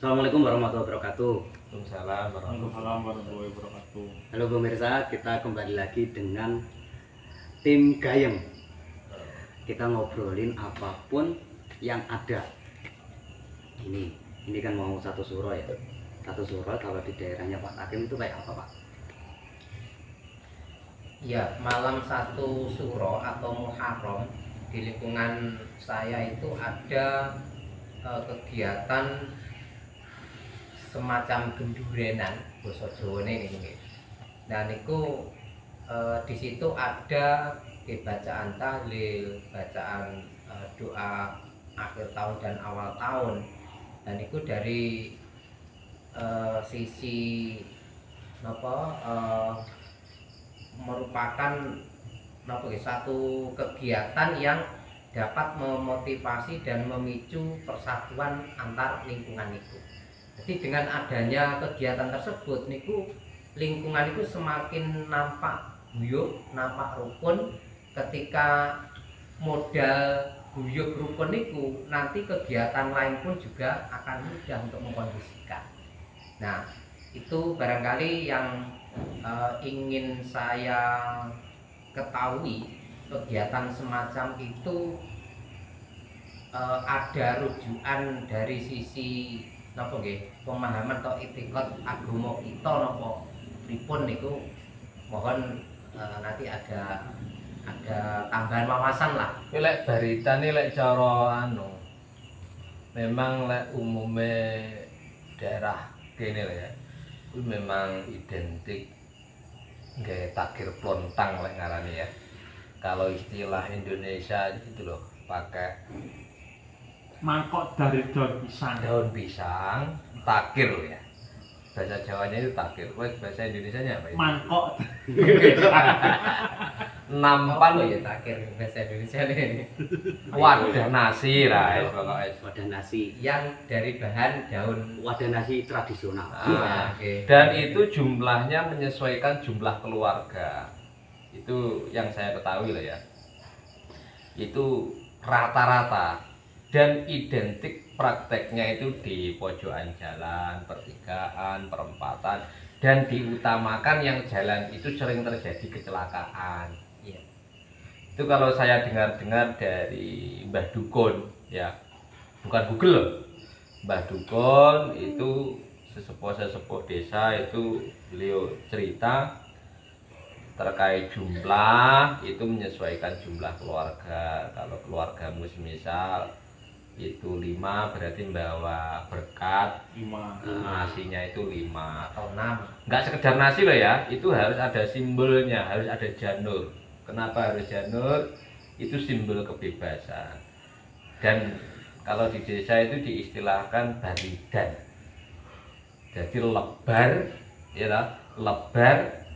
Assalamualaikum warahmatullahi wabarakatuh. Waalaikumsalam warahmatullahi wabarakatuh. Halo pemirsa, kita kembali lagi dengan tim Gayeng. Kita ngobrolin apapun yang ada. Ini kan mau satu suro ya. Satu suro kalau di daerahnya Pak Hakim itu kayak apa, Pak? Ya, malam satu suro atau Muharram di lingkungan saya itu ada kegiatan semacam gendurenan basa Jawane ini. Dan itu di situ ada bacaan tahlil, bacaan doa akhir tahun dan awal tahun. Dan itu dari sisi merupakan satu kegiatan yang dapat memotivasi dan memicu persatuan antar lingkungan itu. Jadi dengan adanya kegiatan tersebut niku lingkungan itu semakin nampak guyub, nampak rukun. Ketika modal guyub rukun niku, nanti kegiatan lain pun juga akan mudah untuk mengkondisikan. Nah, itu barangkali yang ingin saya ketahui. Kegiatan semacam itu ada rujukan dari sisi pemahaman atau itikad agama kita napa pripun niku, mohon nanti ada tambahan wawasan lah. Lek baritane lek cara memang lek umume daerah kene ya, itu memang identik nggak takir plontang lek ngarani ya. Kalau istilah Indonesia itu loh pakai mangkok dari daun pisang, takir ya. Bahasa Jawanya itu takir. Bahasa Indonesianya apa ya? mangkok Nampan Oh ya takir bahasa Indonesia ini. wadah nasi lah ya, pokoknya. Wadah nasi. Yang dari bahan daun. Wadah nasi tradisional. Oke. Dan itu jumlahnya menyesuaikan jumlah keluarga. Itu yang saya ketahui lah ya. Itu rata-rata dan identik prakteknya itu di pojokan jalan, pertigaan, perempatan, dan diutamakan yang jalan itu sering terjadi kecelakaan. Iya. Itu kalau saya dengar-dengar dari Mbah Dukun ya, bukan Google loh. Mbah Dukun itu sesepuh desa, itu beliau cerita terkait jumlah itu menyesuaikan jumlah keluarga. Kalau keluargamu semisal itu 5 berarti bawa berkat 5. nasinya itu 5 Atau 6. nggak sekedar nasi loh ya, itu harus ada simbolnya, harus ada janur. Kenapa harus janur? Itu simbol kebebasan. Dan kalau di desa itu diistilahkan baridan, jadi lebar ya lah, lebar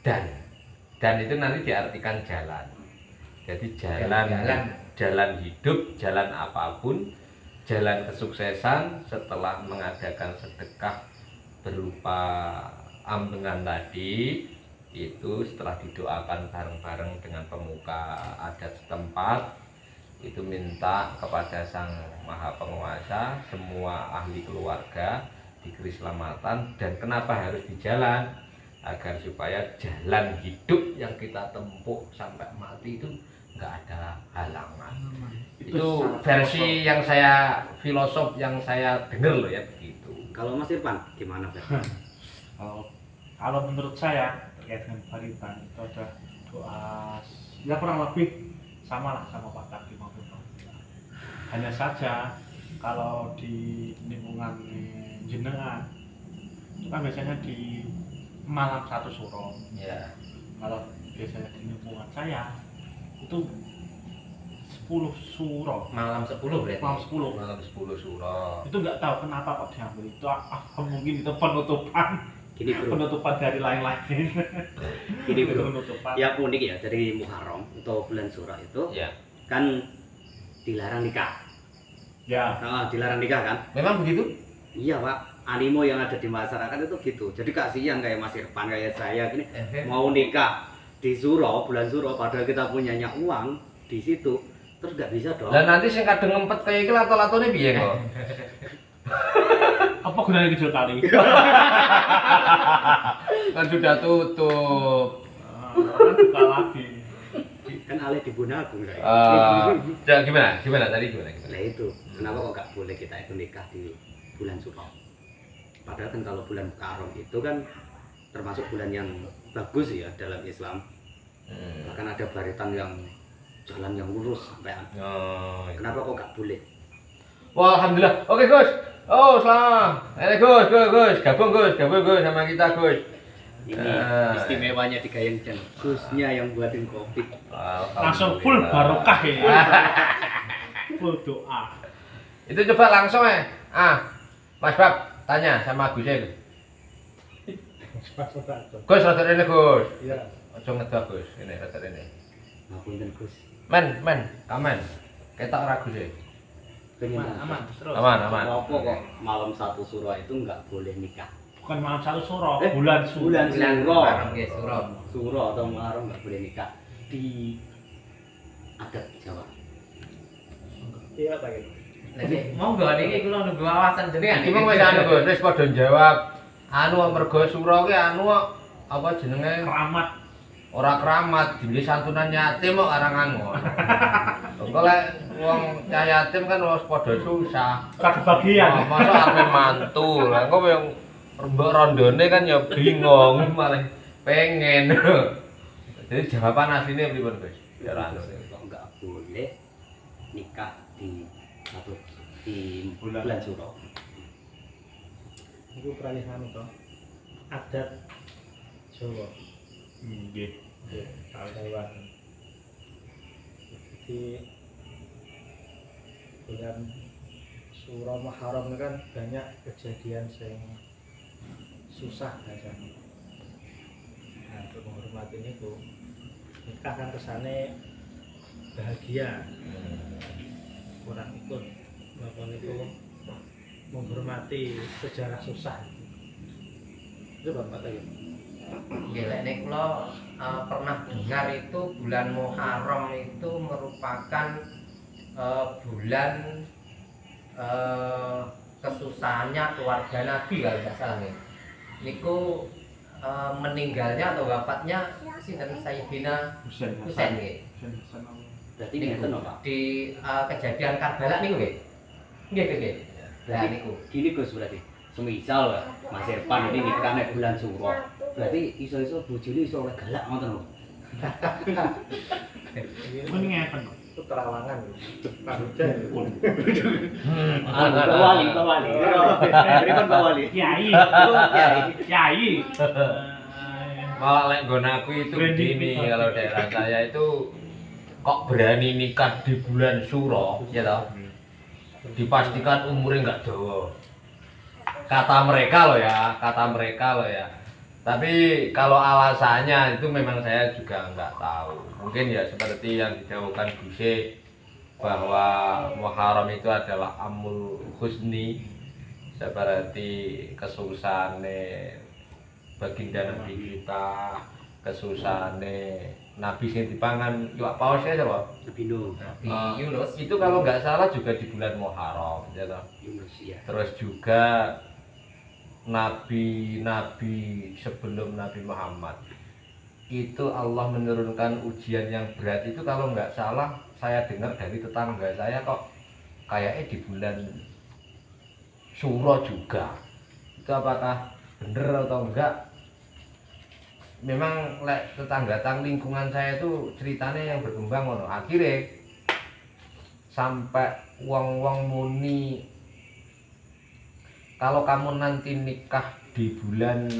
dan itu nanti diartikan jalan. Jadi jalan hidup, jalan apapun, jalan kesuksesan setelah mengadakan sedekah berupa ambengan tadi, itu setelah didoakan bareng-bareng dengan pemuka adat setempat, itu minta kepada Sang Maha Penguasa semua ahli keluarga diberi keselamatan. Dan kenapa harus di jalan? Agar supaya jalan hidup yang kita tempuh sampai mati itu nggak ada halangan. Itu versi yang saya filosof yang saya dengar loh ya, begitu. Kalau Mas Irfan gimana, Pak? Kalau menurut saya terkait dengan baritan itu ada doa ya kurang lebih sama lah sama Pak Hakim maupun Pak Lurah. Hanya saja kalau di lingkungan jenengan itu kan biasanya di malam satu suro. Ya. Kalau biasanya di lingkungan saya itu 10 suro. Malam 10 berarti. Malam 10. Malam 10 suro. Itu nggak tahu kenapa kok diambil itu. Mungkin itu penutupan. Gini bro, Penutupan dari lain-lain. gini Itu bro. penutupan. Yang unik ya dari Muharram atau bulan Suro itu Ya. kan dilarang nikah. Ya. Nah, dilarang nikah kan? Memang begitu? Iya Pak. Animo yang ada di masyarakat itu gitu. Jadi kasihan kayak Mas Irfan kayak saya gini mau nikah di Suro, bulan Suro, padahal kita punyanya uang di situ, terus nggak bisa dong. Dan nanti sing kadang ngempet kayak iki lato-latone piye kok? Apa gunanya kecil kali? Kan sudah tutup. Kan buka lagi. Kan alih di Bunagung saya. Gimana tadi gimana? Nah itu, kenapa kok nggak boleh kita itu nikah di bulan Suro? Padahal kan kalau bulan Muharram itu kan termasuk bulan yang bagus ya dalam Islam. Bahkan ada baritan yang jalan yang lurus sampai. Oh, iya. Kenapa kok nggak boleh? Wah, alhamdulillah. Oke, Gus. Oh, selamat. Gus. Gabung Gus sama kita, Gus. Ini istimewanya di Gayeng dan Gusnya yang buatin kopi. Langsung full barokah ya. Full doa. Itu coba langsung ya. Mas Bab, tanya sama Gus ya. Gus, rada rene, Gus. Iya. Aja ngedok, Gus. Ini rada rene. Ngapunten Gus. Kamen. Ketok ora Gus ya. Aman, terus. Aman. Kenapa kok malam 1 Suro itu nggak boleh nikah? Bukan malam 1 Suro, bulan Suro. Bulan Suro. Nggih, Suro. Suro atau Muharram nggak boleh nikah di adat Jawa. Iya, Pak. Lagi monggo niki kula nunggu wawasan jenengan. Iki mung wis anu Gus, wis padha jawab. Mergo Suro ki apa jenenge? Keramat. Ora keramat, dibeli santunan yatim kok arang angon. Engko lek wong cah yatim kan wis padha susah. Kebagian. Masa ape mantu. Lah engko yang mbok rondone kan ya bingung, malah pengen. Jadi jawaban asline pripun, Gus? Kok nggak boleh nikah di bulan Suro? Itu peralihan itu adat Jawa. Nggih. Taiwan. Jadi bulan Suro Muharram itu kan banyak kejadian yang susah biasanya. Nah, untuk menghormati itu nikah kan kesane bahagia. Orang ikut melakukan itu menghormati sejarah susah. Itu Bapak tadi. Nggih, lek nek kula pernah dengar itu bulan Muharram itu merupakan bulan kesusahannya keluarga Nabi kalau nggak salah nih. Niku meninggalnya atau wafatnya sinten Sayyidina Husain nggih. Berarti ngeten lho, Pak. Di kejadian Karbala niku nggih. Nggih. Lah niku. Gini Gus berarti. Semisal Mas Irfan ini nikah nek bulan Suro. Berarti iso-iso bojone iso oleh galak ngoten lho. Mending ngeten. Itu terawangan. Pak Hujan. Bawali. Irfan Bawali. Kiai. Malah lek nggon aku itu gini, kalau daerah saya itu kok berani nikah di bulan Suro, ya toh? Dipastikan umurnya nggak dawa. Kata mereka loh ya. Tapi kalau alasannya itu memang saya juga nggak tahu. Mungkin ya seperti yang dijawabkan Guse bahwa Muharram itu adalah amul husni, seperti kesusahane baginda Nabi kita, kesusahane Nabi sing dipangan iwak paus ya coba. Nabi Nuh. Nabi Yunus. Itu kalau nggak salah juga di bulan Muharram, ya toh. Yunus ya. Terus juga nabi-nabi sebelum Nabi Muhammad itu Allah menurunkan ujian yang berat itu kalau nggak salah saya dengar dari tetangga saya kok kayaknya di bulan Suro juga. Itu apakah bener atau enggak? Memang tetangga lingkungan saya itu ceritanya yang berkembang ngono. Akhirnya sampai wong-wong muni kalau kamu nanti nikah di bulan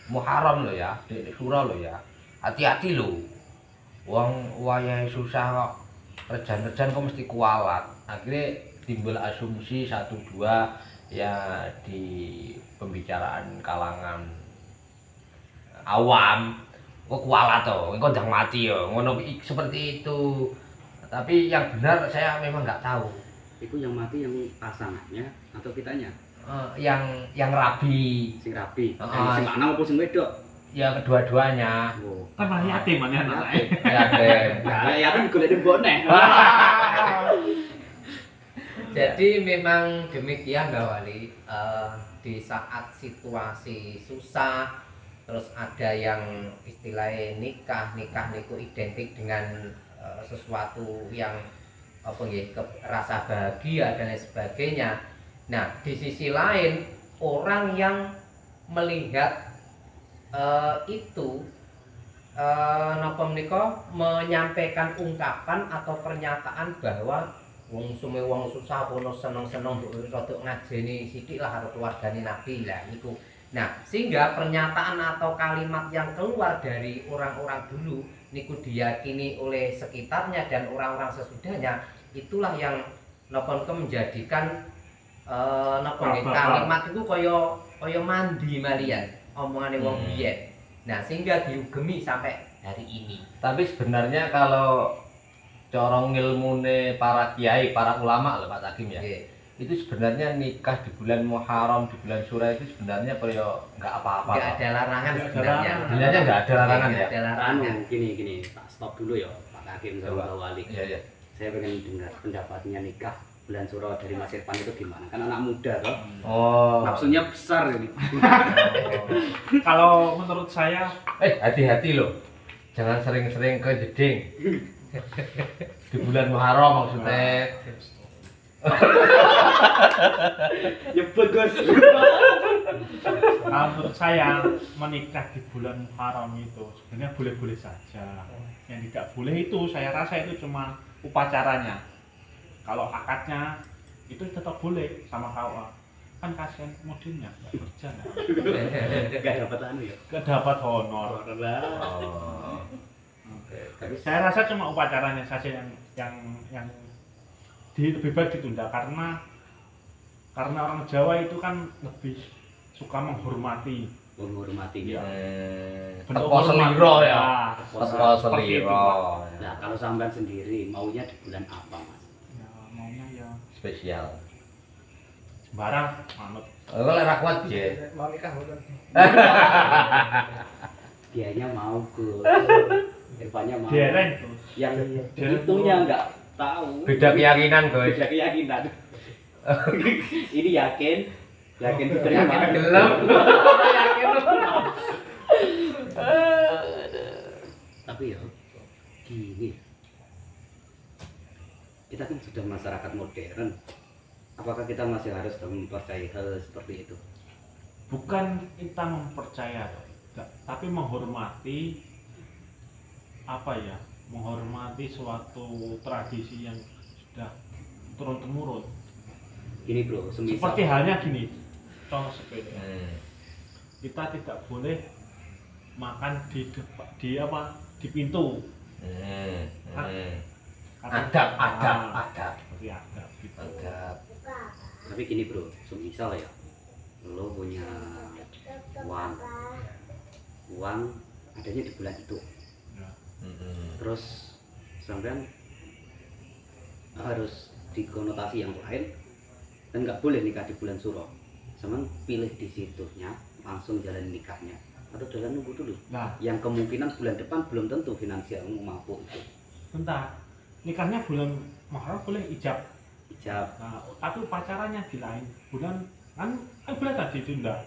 Muharram lo ya, di Suro lo ya, hati-hati lo. Wong wayahe susah kok, rejan-rejan kok mesti kualat. Akhirnya timbul asumsi 1-2 ya di pembicaraan kalangan awam. Kok kualat toh, kok jangan mati yo, ngono seperti itu. Tapi yang benar saya memang nggak tahu. Itu yang mati yang pasangannya atau kitanya? Yang rabi. Sing rabi. Sing lanang apa sing wedok? Ya kedua-duanya. Oh. Kan malah yatim kan anaknya. Yatim. Ya kan digoleki mbok neh. Jadi memang demikian Mbak Wali. Di saat situasi susah, terus ada yang istilahnya nikah niku identik dengan sesuatu yang apa nggih, rasa bahagia dan lain sebagainya. Nah, di sisi lain orang yang melihat itu napa menika menyampaikan ungkapan atau pernyataan bahwa wong sume wong susah kono seneng-seneng mbok rada ngajeni sithik lah karo keluargane Nabi lah niku. Nah, sehingga pernyataan atau kalimat yang keluar dari orang-orang dulu niku diyakini oleh sekitarnya dan orang-orang sesudahnya, itulah yang napa menjadikan kalimat itu kaya mandi malian omongane wong biyen. Nah, sehingga diugemi sampai hari ini. Tapi sebenarnya kalau corong ilmune para kiai, para ulama loh Pak Takim ya. Itu sebenarnya nikah di bulan Muharram, di bulan Syura itu sebenarnya nggak apa-apa. Nggak ada larangan sebenarnya. Sebenarnya nggak ada larangan ya. Ada larangan. Gini, tak stop dulu ya Pak Hakim sama Mbak Wali. Iya. Saya pengen dengar pendapatnya nikah bulan Syura dari Mas Irfan itu gimana? Kan anak muda toh. Oh. Nafsunya besar ini. Kalau menurut saya, hati-hati loh. Jangan sering-sering ke jeding. Di bulan Muharram maksudnya. Ya bagus. kalau menurut saya menikah di bulan Muharram itu sebenarnya boleh-boleh saja. Yang tidak boleh itu saya rasa itu cuma upacaranya. Kalau akadnya itu tetap boleh sama KUA. Kan kasihan modinnya nggak kerja Gak dapat anu ya. nggak dapat honor. Oh. Tapi saya rasa cuma upacaranya saja yang lebih baik ditunda karena orang Jawa itu kan lebih suka menghormati Menghormati ya. Teko seliro ya. Teko Teko seliro. Nah, kalau sampean sendiri maunya di bulan apa, Mas? Ya, maunya ya Spesial. sembarang manut. Kalau lek ra kuat je. Mau nikah bukan? Dianya mau ke Irfannya mau. Dereng tuh. Yang Dereng itunya enggak tahu. Beda keyakinan, guys. Beda keyakinan. Ini yakin diterima. Gelap. Tapi ya gini, kita kan sudah masyarakat modern. Apakah kita masih harus mempercayai hal seperti itu? Bukan kita mempercaya, tapi menghormati apa ya? Menghormati suatu tradisi yang sudah turun temurun. Ini bro, Seperti halnya gini, contoh sepele. Kita tidak boleh makan di pintu. Adab. Seperti adab gitu. Adab. Tapi gini bro, semisal ya, lo punya uang adanya di bulan itu, Ya. terus sampean harus dikonotasi yang lain dan nggak boleh nikah di bulan Suro. Sampean pilih di situnya langsung jalan nikahnya atau jalan nunggu dulu. Nah, Yang kemungkinan bulan depan belum tentu finansialmu mampu itu. bentar. Nikahnya bulan Muharram boleh ijab. Nah, tapi upacaranya di lain bulan kan boleh tadi ditunda.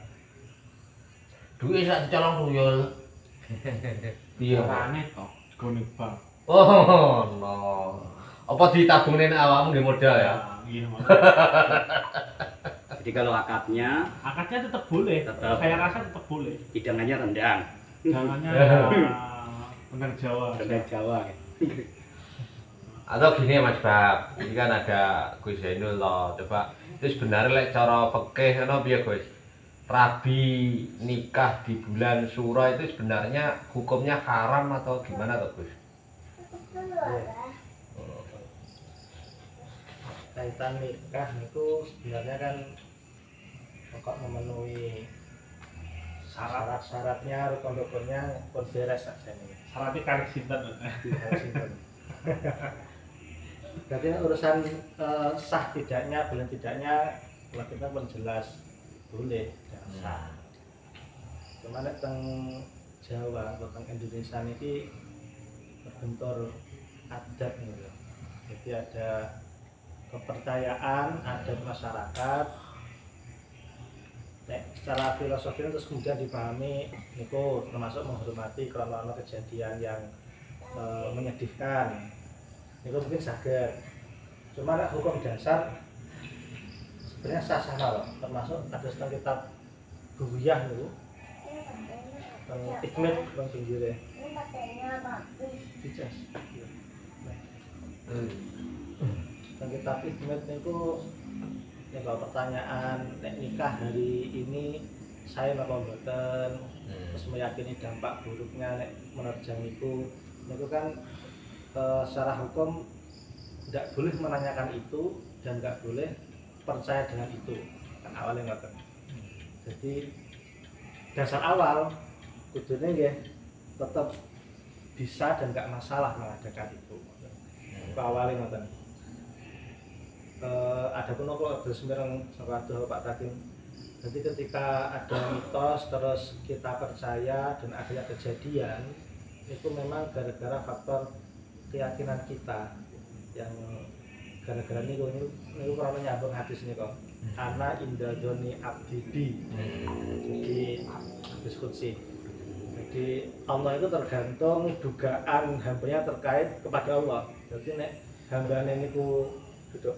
Duit sak dicolong tuyul. Iya. Carane toh digone bank. Oh, no. Apa ditabungne nek awakmu nggih modal ya? Iya, Mas. Jadi kalau akadnya Akadnya tetap boleh. Tetap. Saya rasa tetap boleh. hidangannya rendang. Jangannya ya benar Jawa. Rendang Jawa. Atau gini Mas Bab, ini kan ada Gus Zainul loh. Coba itu sebenarnya lek cara fikih ngono piye Gus? Rabi nikah di bulan Syura itu sebenarnya hukumnya haram atau gimana tuh Gus? Kaitan nikah itu sebenarnya kan kok memenuhi syarat-syaratnya, rukun-rukunnya beres saja nih. Syaratnya kali sinten. Berarti urusan sah tidaknya, bulan tidaknya, kalau kita pun jelas boleh, tidak sah. Cuman teng Jawa, teng Indonesia ini berbentur adat gitu. Jadi ada kepercayaan adat masyarakat. Secara filosofi terus kemudian dipahami niku termasuk menghormati kronologi kejadian yang menyedihkan. Niku mungkin saged. Cuma hukum dasar sebenarnya sah-sah loh, termasuk ada setengah kitab Buhuyah niku. Hikmat bang pinggirnya. Dicas. Kitab Hikmat niku nek pertanyaan nek nikah hari ini saya napa mboten, terus meyakini dampak buruknya nek menerjang itu kan secara hukum tidak boleh menanyakan itu dan nggak boleh percaya dengan itu kan awalnya ngoten. Jadi dasar awal kudune nggih tetap bisa dan nggak masalah mengadakan itu. Awalnya ngoten. Ada pun apa terus mireng saka Pak Takim. Jadi ketika ada mitos terus kita percaya dan akhirnya kejadian itu memang gara-gara faktor keyakinan kita yang gara-gara ini kurang nyambung hadis ini kok. Ana indadoni abdi. Jadi diskusi. Jadi Allah itu tergantung dugaan hambanya terkait kepada Allah. Jadi nek hambane niku gitu.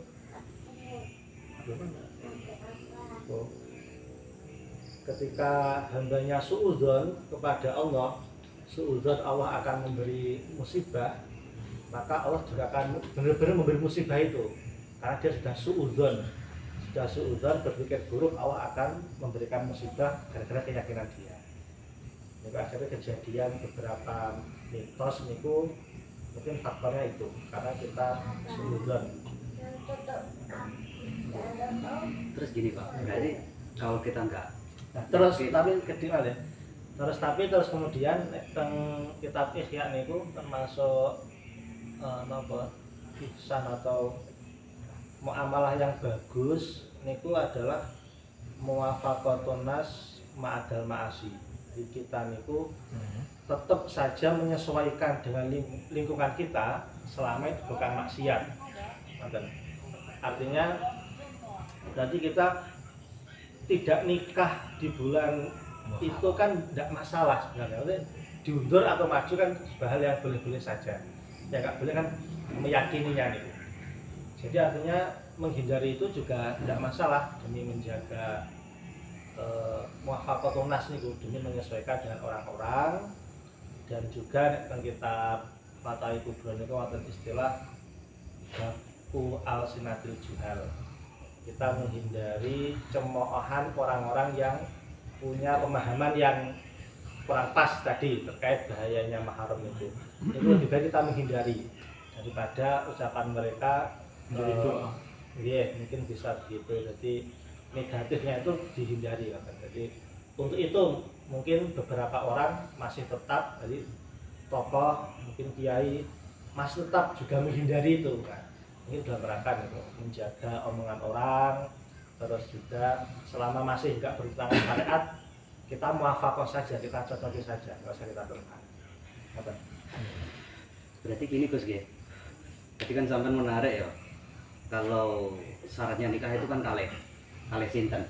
Ketika hambanya suudzon kepada Allah, suudzon Allah akan memberi musibah, maka Allah juga akan benar-benar memberi musibah itu karena dia sudah suudzon berpikir buruk, Allah akan memberikan musibah gara-gara keyakinan dia. Jadi akhirnya kejadian beberapa mitos niku mungkin faktornya itu karena kita suudzon. Terus gini Pak, berarti kalau kita enggak terus kemudian teng kitab Ihya niku termasuk napa ihsan atau muamalah yang bagus niku adalah muwafaqatun nas ma'adal ma'asi. Jadi kita niku tetap saja menyesuaikan dengan lingkungan kita selama itu bukan maksiat. Artinya berarti kita tidak nikah di bulan itu kan tidak masalah sebenarnya. Diundur atau maju kan hal yang boleh-boleh saja. Ya nggak boleh kan meyakininya nih. Jadi artinya menghindari itu juga tidak masalah demi menjaga muwafaqatun nas nih, demi menyesuaikan dengan orang-orang. Dan juga kan kita Fathai Kubron itu ada istilah Dafu al-sinatil juhal. Kita menghindari cemoohan orang-orang yang punya pemahaman yang kurang pas tadi terkait bahayanya mahram itu. Itu lebih baik kita menghindari daripada ucapan mereka. Mungkin bisa begitu. Jadi negatifnya itu dihindari. Jadi untuk itu mungkin beberapa orang masih tetap, jadi tokoh mungkin kiai masih tetap juga menghindari itu kan. Ini dalam rangka gitu, menjaga omongan orang, terus juga selama masih enggak bertentangan syariat kita muwafaqah saja, kita cocoki saja, nggak usah kita bertentangan. Berarti gini Gus G, tadi kan sampean menarik ya, kalau syaratnya nikah itu kan kalih sinten.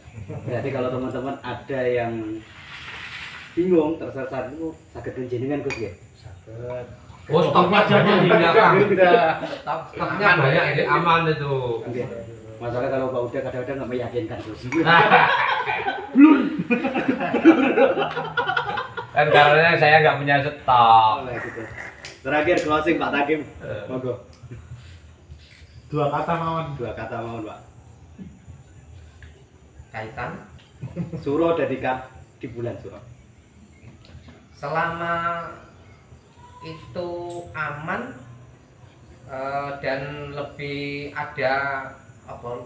Berarti kalau teman-teman ada yang bingung tersesat itu saged jenengan Gus G. Saged. Oh, stoknya jadi di belakang. Stoknya banyak, ini aman itu. Masalah kalau Pak Uda kadang-kadang nggak meyakinkan Gus. Belum. Kan karena saya nggak punya stok. Terakhir closing Pak Takim. Monggo. Dua kata mawon Pak. Kaitan Suro dan nikah di bulan Suro. Selama itu aman dan lebih ada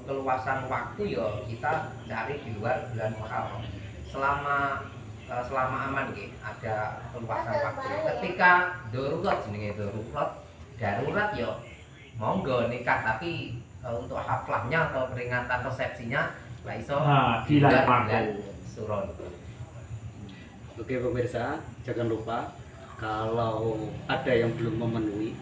keluasan waktu ya kita cari di luar bulan Muharram. Selama aman gitu, ada keluasan waktu. Ketika darurat jenenge darurat ya monggo nikah, tapi untuk haflahnya atau peringatan resepsinya lah iso di bulan Suro. Oke pemirsa, jangan lupa kalau ada yang belum memenuhi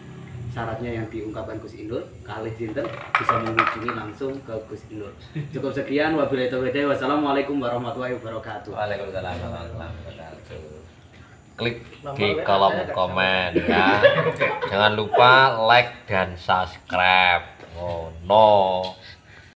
syaratnya yang diungkapkan Gus Inur, kalih sinten bisa mengunjungi langsung ke Gus Inur. Cukup sekian, wabillahi taufiq. Wassalamualaikum warahmatullahi wabarakatuh. Waalaikumsalam warahmatullahi wabarakatuh. Klik di kolom komen ya. Jangan lupa like dan subscribe. Oh no.